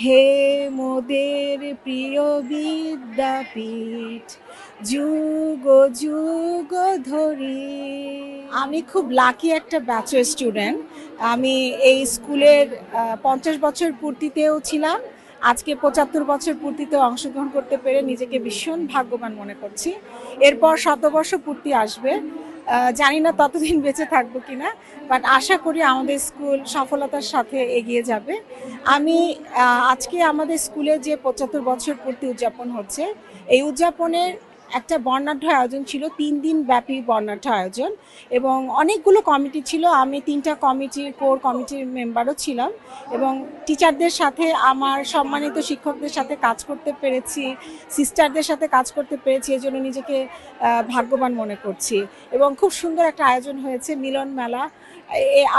হে মোদের প্রিয় বিদ্যাপীঠ, যুগ যুগ ধরি। আমি খুব লাকি একটা ব্যাচের স্টুডেন্ট। আমি এই স্কুলের 50 বছর পূর্তিতেও ছিলাম, আজকে 75 বছর পূর্তিতেও অংশগ্রহণ করতে পেরে নিজেকে ভীষণ ভাগ্যবান মনে করছি। এরপর 100 বর্ষ পূর্তি আসবে, জানি না ততদিন বেঁচে থাকবো কিনা, বাট আশা করি আমাদের স্কুল সফলতার সাথে এগিয়ে যাবে। আমি আজকে আমাদের স্কুলে যে 75 বছর পূর্তি উদযাপন হচ্ছে, এই উদযাপনের একটা বর্ণাঢ্য আয়োজন ছিল, 3 দিন ব্যাপী বর্ণাঢ্য আয়োজন, এবং অনেকগুলো কমিটি ছিল। আমি 3টা কমিটির কোর কমিটির মেম্বারও ছিলাম, এবং টিচারদের সাথে, আমার সম্মানিত শিক্ষকদের সাথে কাজ করতে পেরেছি, সিস্টারদের সাথে কাজ করতে পেরেছি, এজন্য নিজেকে ভাগ্যবান মনে করছি। এবং খুব সুন্দর একটা আয়োজন হয়েছে, মিলন মেলা।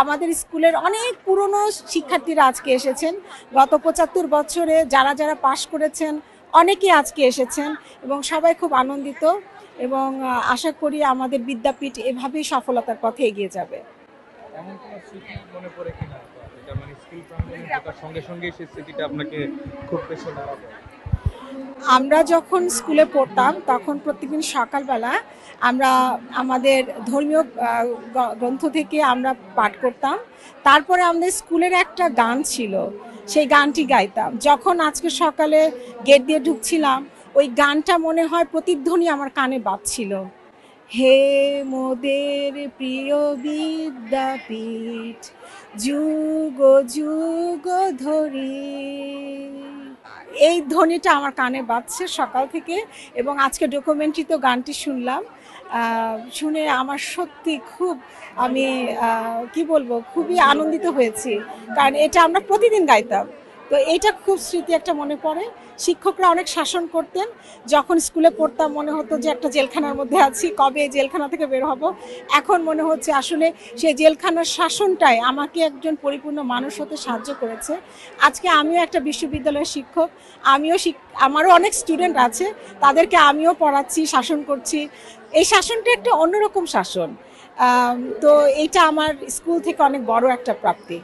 আমাদের স্কুলের অনেক পুরনো শিক্ষার্থীরা আজকে এসেছেন। গত 75 বছরে যারা যারা পাশ করেছেন অনেকেই আজকে এসেছেন, এবং সবাই খুব আনন্দিত, এবং আশা করি আমাদের বিদ্যাপীঠ এভাবেই সফলতার পথে এগিয়ে যাবে। এমন কোনো স্মৃতি মনে পড়ে কিনা, যেটা মানে স্কুল প্রাঙ্গণে ঢোকার সঙ্গে সঙ্গে সেই স্মৃতিটা আপনাকে খুব বেশি নাড়া দেয়? আমরা যখন স্কুলে পড়তাম তখন প্রত্যেকদিন সকালবেলা আমরা আমাদের ধর্মীয় গ্রন্থ থেকে আমরা পাঠ করতাম। তারপরে আমাদের স্কুলের একটা গান ছিল, সেই গানটি গাইতাম। যখন আজকে সকালে গেট দিয়ে ঢুকছিলাম, ওই গানটা মনে হয় প্রতিধ্বনি আমার কানে বাজছিল। হে মোদের প্রিয় বিদ্যাপীঠ, যুগ যুগ ধরি। এই ধ্বনিটা আমার কানে বাজছে সকাল থেকে, এবং আজকে ডকুমেন্টারিতেও গানটি শুনলাম। শুনে আমার সত্যি খুব, আমি কি বলবো, খুবই আনন্দিত হয়েছি, কারণ এটা আমরা প্রতিদিন গাইতাম। তো এইটা খুব স্মৃতি একটা মনে পড়ে। শিক্ষকরা অনেক শাসন করতেন। যখন স্কুলে পড়তাম মনে হতো যে একটা জেলখানার মধ্যে আছি, কবে জেলখানা থেকে বের হব। এখন মনে হচ্ছে আসলে সেই জেলখানার শাসনটাই আমাকে একজন পরিপূর্ণ মানুষ হতে সাহায্য করেছে। আজকে আমিও একটা বিশ্ববিদ্যালয়ের শিক্ষক, আমারও অনেক স্টুডেন্ট আছে, তাদেরকে আমিও পড়াচ্ছি, শাসন করছি। এই শাসনটা একটা অন্যরকম শাসন। তো এইটা আমার স্কুল থেকে অনেক বড় একটা প্রাপ্তি।